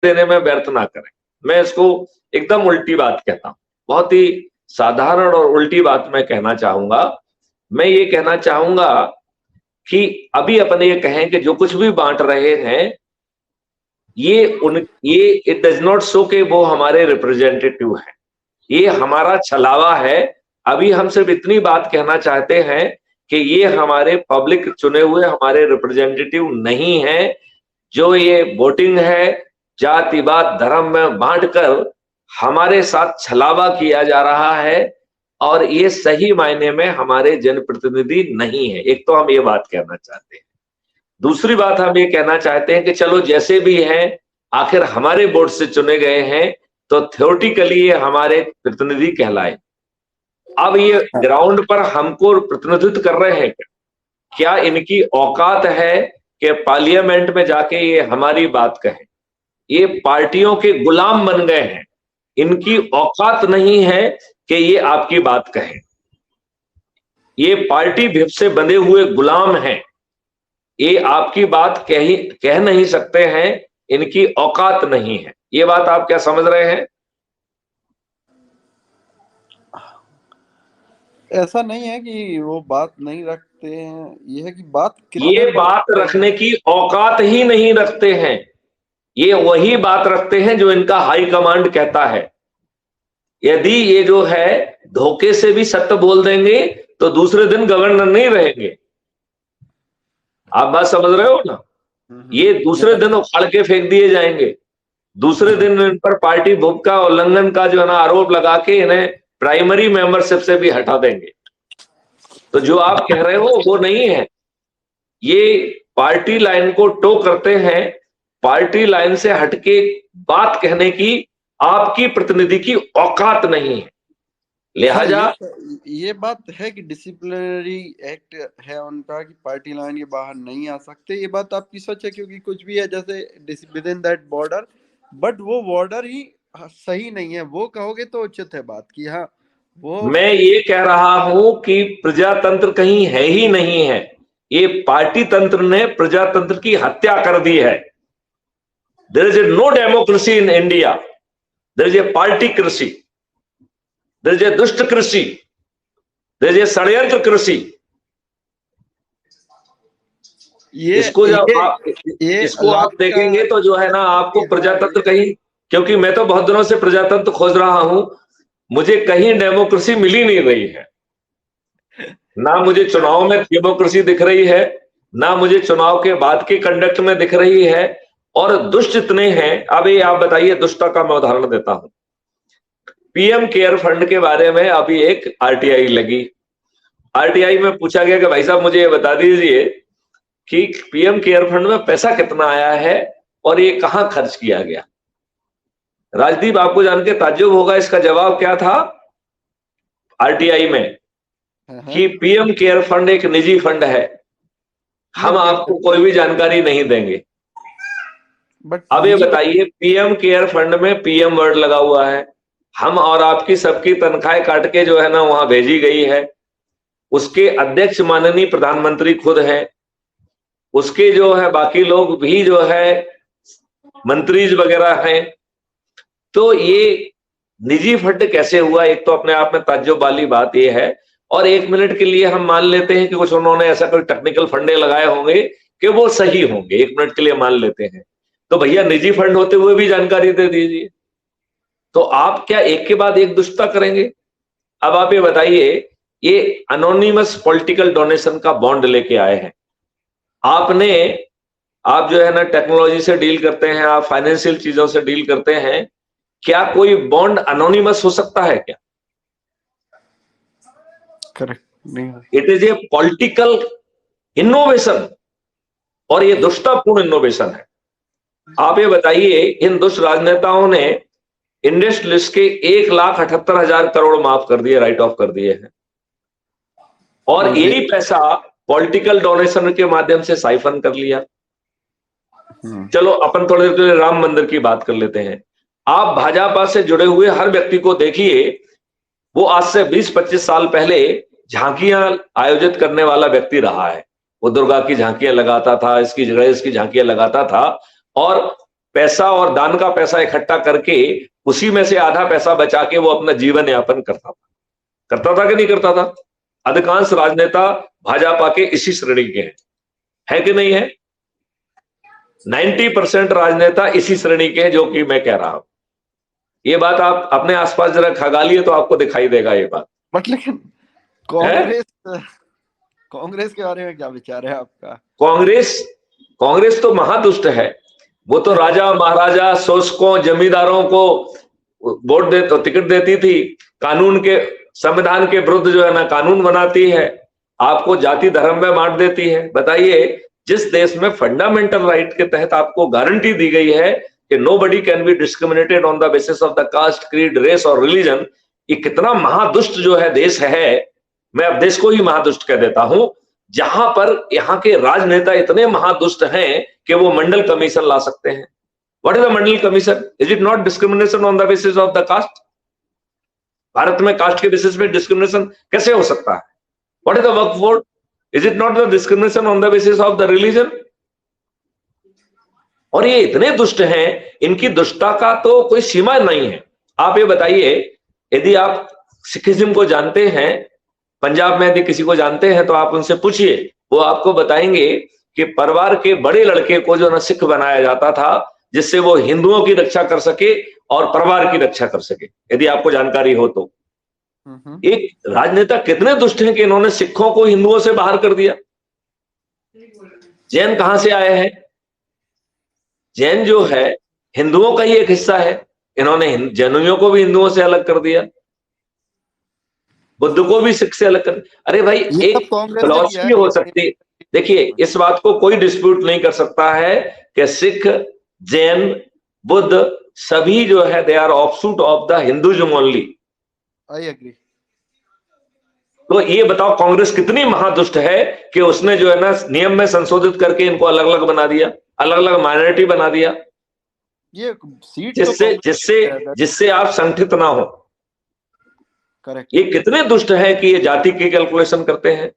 देने में व्यर्थ ना करें। मैं इसको एकदम उल्टी बात कहता हूं, बहुत ही साधारण और उल्टी बात मैं कहना चाहूंगा। मैं ये कहना चाहूंगा कि अभी अपन ये कहें कि जो कुछ भी बांट रहे हैं, ये इट डज नॉट शो कि वो हमारे रिप्रेजेंटेटिव हैं, ये हमारा छलावा है। अभी हम सिर्फ इतनी बात कहना चाहते हैं कि ये हमारे पब्लिक चुने हुए हमारे रिप्रेजेंटेटिव नहीं है। जो ये वोटिंग है जातिवाद धर्म में बांटकर हमारे साथ छलावा किया जा रहा है, और ये सही मायने में हमारे जनप्रतिनिधि नहीं है। एक तो हम ये बात कहना चाहते हैं। दूसरी बात हम ये कहना चाहते हैं कि चलो जैसे भी हैं, आखिर हमारे वोट से चुने गए हैं, तो थ्योरेटिकली ये हमारे प्रतिनिधि कहलाए। अब ये ग्राउंड पर हमको प्रतिनिधित्व कर रहे हैं क्या इनकी औकात है कि पार्लियामेंट में जाके ये हमारी बात कहें? ये पार्टियों के गुलाम बन गए हैं, इनकी औकात नहीं है कि ये आपकी बात कहें। ये पार्टी भिप से बंधे हुए गुलाम हैं, ये आपकी बात कह नहीं सकते हैं, इनकी औकात नहीं है। ये बात आप क्या समझ रहे हैं? ऐसा नहीं है कि वो बात नहीं रखते हैं, ये है कि बात ये बात रखने की औकात ही नहीं रखते हैं। ये वही बात रखते हैं जो इनका हाई कमांड कहता है। यदि ये जो है धोखे से भी सत्य बोल देंगे तो दूसरे दिन गवर्नर नहीं रहेंगे। आप बात समझ रहे हो ना? ये दूसरे दिन उखाड़ के फेंक दिए जाएंगे, दूसरे दिन इन पर पार्टी भूख का उल्लंघन का जो है ना आरोप लगा के इन्हें प्राइमरी मेंबरशिप से भी हटा देंगे। तो जो आप कह रहे हो वो नहीं है। ये पार्टी लाइन को टो करते हैं, पार्टी लाइन से हटके बात कहने की आपकी प्रतिनिधि की औकात नहीं है। लिहाजा ये बात है कि डिसिप्लिनरी एक्ट है उनका कि पार्टी लाइन के बाहर नहीं आ सकते। ये बात आपकी सच है, क्योंकि कुछ भी है जैसे with in that border, but वो बॉर्डर ही सही नहीं है। वो कहोगे तो उचित है बात की। हाँ, वो मैं ये कह रहा हूं कि प्रजातंत्र कहीं है ही नहीं है। ये पार्टी तंत्र ने प्रजातंत्र की हत्या कर दी है। There is no democracy in India, there is a party कृषि, देयर इज ए दुष्ट कृषि, देयर इज ए षड्यंत्र कृषि। इसको जब आप देखेंगे तो जो है ना आपको प्रजातंत्र कहीं, क्योंकि मैं तो बहुत दिनों से प्रजातंत्र खोज रहा हूं, मुझे कहीं डेमोक्रेसी मिल ही नहीं रही है। ना मुझे चुनाव में डेमोक्रेसी दिख रही है, ना मुझे चुनाव के बाद के कंडक्ट में दिख रही है, और दुष्ट इतने हैं। अभी आप बताइए, दुष्टता का मैं उदाहरण देता हूं। पीएम केयर फंड के बारे में अभी एक आरटीआई लगी। आरटीआई में पूछा गया कि भाई साहब मुझे ये बता दीजिए कि पीएम केयर फंड में पैसा कितना आया है और ये कहां खर्च किया गया। राजदीप, आपको जान के ताज्जुब होगा, इसका जवाब क्या था आरटीआई में कि पीएम केयर फंड एक निजी फंड है, हम आपको कोई भी जानकारी नहीं देंगे। अब ये बताइए, पीएम केयर फंड में पीएम वर्ड लगा हुआ है, हम और आपकी सबकी तनख्वाहें काट के जो है ना वहां भेजी गई है। उसके अध्यक्ष माननीय प्रधानमंत्री खुद है, उसके जो है बाकी लोग भी जो है मंत्रीज वगैरह हैं। तो ये निजी फंड कैसे हुआ? एक तो अपने आप में ताज्जुब वाली बात ये है, और एक मिनट के लिए हम मान लेते हैं कि कुछ उन्होंने ऐसा कोई टेक्निकल फंडे लगाए होंगे कि वो सही होंगे, एक मिनट के लिए मान लेते हैं। तो भैया निजी फंड होते हुए भी जानकारी दे दीजिए। तो आप क्या एक के बाद एक दुष्टता करेंगे? अब आप ये बताइए, ये अनोनिमस पॉलिटिकल डोनेशन का बॉन्ड लेके आए हैं आप जो है ना टेक्नोलॉजी से डील करते हैं, आप फाइनेंशियल चीजों से डील करते हैं, क्या कोई बॉन्ड अनोनिमस हो सकता है क्या? करेक्ट नहीं। It is a political innovation, और ये दुष्टतापूर्ण इनोवेशन है। आप ये बताइए, इन दुष्ट राजनेताओं ने इंडस्ट्रियलिस्ट के 1,78,000 करोड़ माफ कर दिए, राइट ऑफ कर दिए हैं, और यही पैसा पॉलिटिकल डोनेशन के माध्यम से साइफन कर लिया। चलो अपन थोड़ी देर के लिए राम मंदिर की बात कर लेते हैं। आप भाजपा से जुड़े हुए हर व्यक्ति को देखिए, वो आज से 20-25 साल पहले झांकियां आयोजित करने वाला व्यक्ति रहा है। वो दुर्गा की झांकियां लगाता था, इसकी गणेश की झांकियां लगाता था, और पैसा और दान का पैसा इकट्ठा करके उसी में से आधा पैसा बचा के वो अपना जीवन यापन करता था कि नहीं करता था? अधिकांश राजनेता भाजपा के इसी श्रेणी के है कि नहीं है? 90% राजनेता इसी श्रेणी के हैं जो कि मैं कह रहा हूं। ये बात आप अपने आसपास जरा खगालिए तो आपको दिखाई देगा ये बात। बट लेकिन कांग्रेस के बारे में क्या विचार है आपका? कांग्रेस तो महादुष्ट है। वो तो राजा महाराजा शोषकों जमींदारों को वोट दे तो टिकट देती थी, कानून के संविधान के विरुद्ध जो है ना कानून बनाती है, आपको जाति धर्म में बांट देती है। बताइए, जिस देश में फंडामेंटल राइट के तहत आपको गारंटी दी गई है कि nobody can be discriminated on the basis of the caste, creed, race और रिलीजन, ये कितना महादुष्ट जो है देश है। मैं अब देश को ही महादुष्ट कह देता हूं, जहां पर यहाँ के राजनेता इतने महादुष्ट हैं कि वो मंडल कमीशन ला सकते हैं। What is the Mandal commission? Is it not discrimination on the basis of the caste? Bharat में कास्ट के बेसिस पे डिस्क्रिमिनेशन कैसे हो सकता है? What is the Waqf board? Is it not the discrimination on the basis of the religion? और ये इतने दुष्ट हैं, इनकी दुष्टता का तो कोई सीमा नहीं है। आप ये बताइए, यदि आप सिखिज्म को जानते हैं, पंजाब में यदि किसी को जानते हैं तो आप उनसे पूछिए, वो आपको बताएंगे कि परिवार के बड़े लड़के को जो ना सिख बनाया जाता था, जिससे वो हिंदुओं की रक्षा कर सके और परिवार की रक्षा कर सके, यदि आपको जानकारी हो तो। एक राजनेता कितने दुष्ट हैं कि इन्होंने सिखों को हिंदुओं से बाहर कर दिया। जैन कहां से आए हैं? जैन जो है हिंदुओं का ही एक हिस्सा है, इन्होंने जैनियों को भी हिंदुओं से अलग कर दिया, बुद्ध को भी सिख से अलग कर। अरे भाई, एक फिलॉसफी हो सकती। देखिए, इस बात को कोई डिस्प्यूट नहीं कर सकता है कि सिख, जैन, बुद्ध सभी जो है they are offshoot of the Hinduism only. I agree. तो ये बताओ, कांग्रेस कितनी महादुष्ट है कि उसने जो है ना नियम में संशोधित करके इनको अलग अलग बना दिया, अलग अलग माइनॉरिटी बना दिया, ये सीट जिससे जिससे जिससे आप संगठित ना हो। करेक्ट। ये कितने दुष्ट हैं कि ये जाति की कैलकुलेशन करते हैं।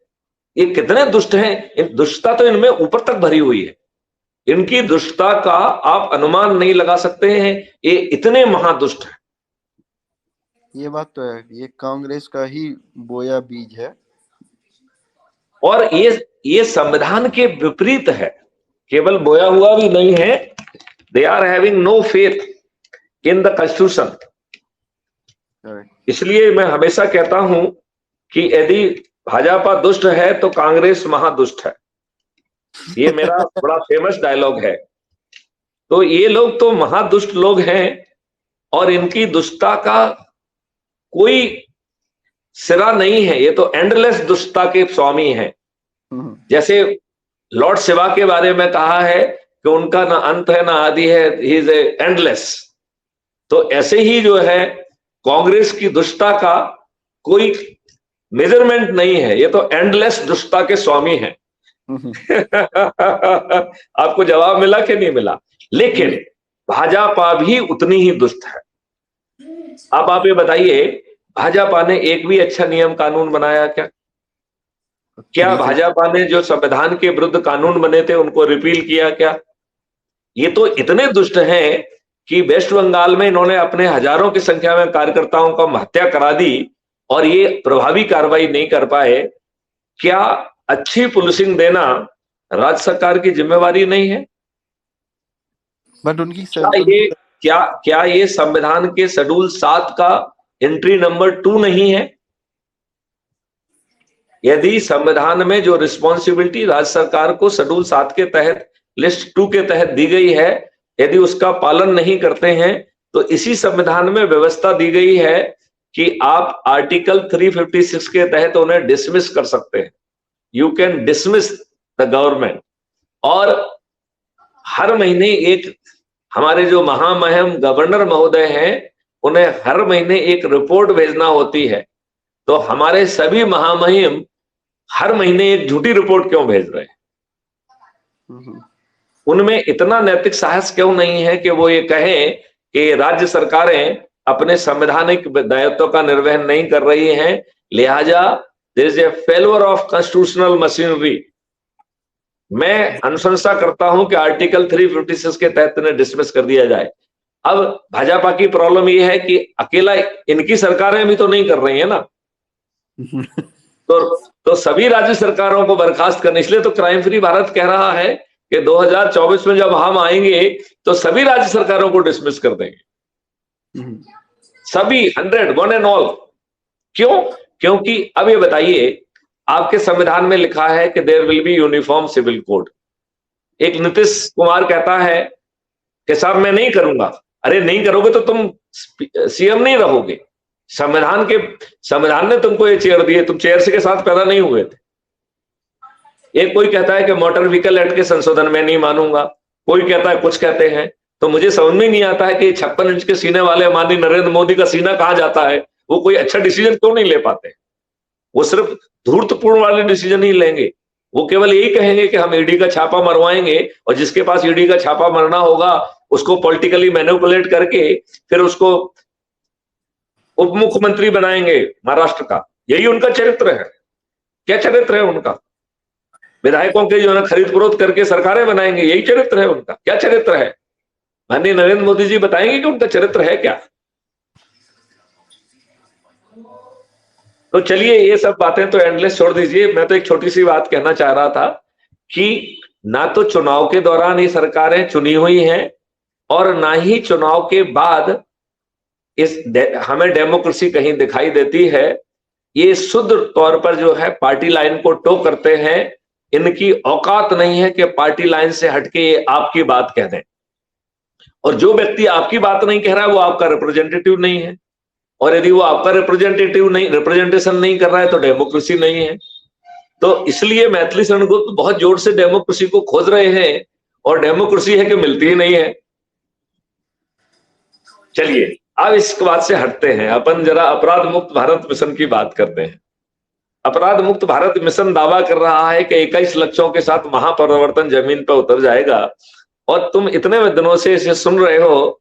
ये कितने दुष्ट हैं, दुष्टता तो इनमें ऊपर तक भरी हुई है। इनकी दुष्टता का आप अनुमान नहीं लगा सकते हैं, ये इतने महादुष्ट हैं। ये बात तो है, ये कांग्रेस का ही बोया बीज है। और ये संविधान के विपरीत है, केवल बोया हुआ भी नहीं है। They are having no faith in the constitution. इसलिए मैं हमेशा कहता हूं कि यदि भाजपा दुष्ट है तो कांग्रेस महादुष्ट है। ये मेरा बड़ा फेमस डायलॉग है। तो ये लोग तो महादुष्ट लोग हैं और इनकी दुष्टता का कोई सिरा नहीं है। ये तो एंडलेस दुष्टता के स्वामी हैं। जैसे लॉर्ड शिवा के बारे में कहा है कि उनका ना अंत है ना आदि है, ही इज एंडलेस। तो ऐसे ही जो है कांग्रेस की दुष्टता का कोई मेजरमेंट नहीं है, ये तो एंडलेस दुष्टता के स्वामी हैं। आपको जवाब मिला कि नहीं मिला? लेकिन भाजपा भी उतनी ही दुष्ट है। अब आप ये बताइए, भाजपा ने एक भी अच्छा नियम कानून बनाया क्या? क्या भाजपा ने जो संविधान के विरुद्ध कानून बने थे उनको रिपील किया क्या? ये तो इतने दुष्ट हैं कि वेस्ट बंगाल में इन्होंने अपने हजारों की संख्या में कार्यकर्ताओं का हत्या करा दी और ये प्रभावी कार्रवाई नहीं कर पाए। क्या अच्छी पुलिसिंग देना राज्य सरकार की जिम्मेवारी नहीं है? बट उनकी क्या ये संविधान के शेड्यूल 7 का एंट्री नंबर 2 नहीं है? यदि संविधान में जो रिस्पॉन्सिबिलिटी राज्य सरकार को शेड्यूल 7 के तहत लिस्ट 2 के तहत दी गई है, यदि उसका पालन नहीं करते हैं तो इसी संविधान में व्यवस्था दी गई है कि आप आर्टिकल 356 के तहत उन्हें डिसमिस कर सकते हैं। You can dismiss the government. और हर महीने एक हमारे जो महामहिम गवर्नर महोदय हैं, उन्हें हर महीने एक रिपोर्ट भेजना होती है। तो हमारे सभी महामहिम हर महीने एक झूठी रिपोर्ट क्यों भेज रहे हैं? उनमें इतना नैतिक साहस क्यों नहीं है कि वो ये कहें कि राज्य सरकारें अपने संवैधानिक दायित्व का निर्वहन नहीं कर रही हैं, लिहाजा there is a failure of constitutional machinery. मैं अनुशंसा करता हूं कि आर्टिकल 356 के तहत इन्हें डिसमिस कर दिया जाए। अब भाजपा की प्रॉब्लम यह है कि अकेला इनकी सरकारें भी तो नहीं कर रही है ना, तो सभी राज्य सरकारों को बर्खास्त करने, इसलिए तो क्राइम फ्री भारत कह रहा है कि 2024 में जब हम आएंगे तो सभी राज्य सरकारों को डिसमिस कर देंगे, सभी 100 वन एंड ऑल। क्यों? क्योंकि अब ये बताइए, आपके संविधान में लिखा है कि there will be uniform civil code. एक नीतीश कुमार कहता है कि साहब मैं नहीं करूंगा। अरे नहीं करोगे तो तुम सीएम नहीं रहोगे। संविधान ने तुमको ये चेयर दी है, तुम चेयर के साथ पैदा नहीं हुए थे। एक कोई कहता है कि मोटर व्हीकल एक्ट के संशोधन में नहीं मानूंगा, कोई कहता है कुछ कहते हैं। तो मुझे समझ में नहीं आता है कि 56 इंच के सीने वाले माननीय नरेंद्र मोदी का सीना कहां जाता है, वो कोई अच्छा डिसीजन क्यों नहीं ले पाते? वो सिर्फ धूर्तपूर्ण वाले डिसीजन ही लेंगे। वो केवल यही कहेंगे कि हम ईडी का छापा मरवाएंगे, और जिसके पास ईडी का छापा मरना होगा उसको पॉलिटिकली मैनिपुलेट करके फिर उसको उप मुख्यमंत्री बनाएंगे महाराष्ट्र का। यही उनका चरित्र है। क्या चरित्र है उनका? विधायकों के जो है खरीद फरोख्त करके सरकारें बनाएंगे, यही चरित्र है उनका। क्या चरित्र है? माननीय नरेंद्र मोदी जी बताएंगे कि उनका चरित्र है क्या? तो चलिए ये सब बातें तो एंडलेस छोड़ दीजिए। मैं तो एक छोटी सी बात कहना चाह रहा था कि ना तो चुनाव के दौरान ये सरकारें चुनी हुई हैं और ना ही चुनाव के बाद हमें डेमोक्रेसी कहीं दिखाई देती है। ये शुद्ध तौर पर जो है पार्टी लाइन को टो करते हैं। इनकी औकात नहीं है कि पार्टी लाइन से हटके ये आपकी बात कह दें, और जो व्यक्ति आपकी बात नहीं कह रहा है वो आपका रिप्रेजेंटेटिव नहीं है, और यदि वो आपका रिप्रेजेंटेशन नहीं कर रहा है तो डेमोक्रेसी नहीं है। तो इसलिए मैथिली शरण गुप्त बहुत जोर से डेमोक्रेसी को खोज रहे हैं, और डेमोक्रेसी है कि मिलती ही नहीं है। चलिए अब इस बात से हटते हैं, अपन जरा अपराध मुक्त भारत मिशन की बात करते हैं। अपराध मुक्त भारत मिशन दावा कर रहा है कि 21 लक्ष्यों के साथ महापरिवर्तन जमीन पर उतर जाएगा, और तुम इतने दिनों से इसे सुन रहे हो।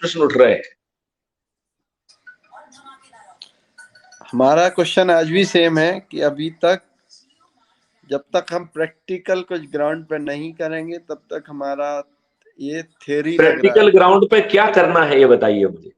प्रश्न उठ रहे हैं? हमारा क्वेश्चन आज भी सेम है कि अभी तक जब तक हम प्रैक्टिकल कुछ ग्राउंड पे नहीं करेंगे तब तक हमारा ये थ्योरी। प्रैक्टिकल ग्राउंड पे क्या करना है ये बताइए मुझे।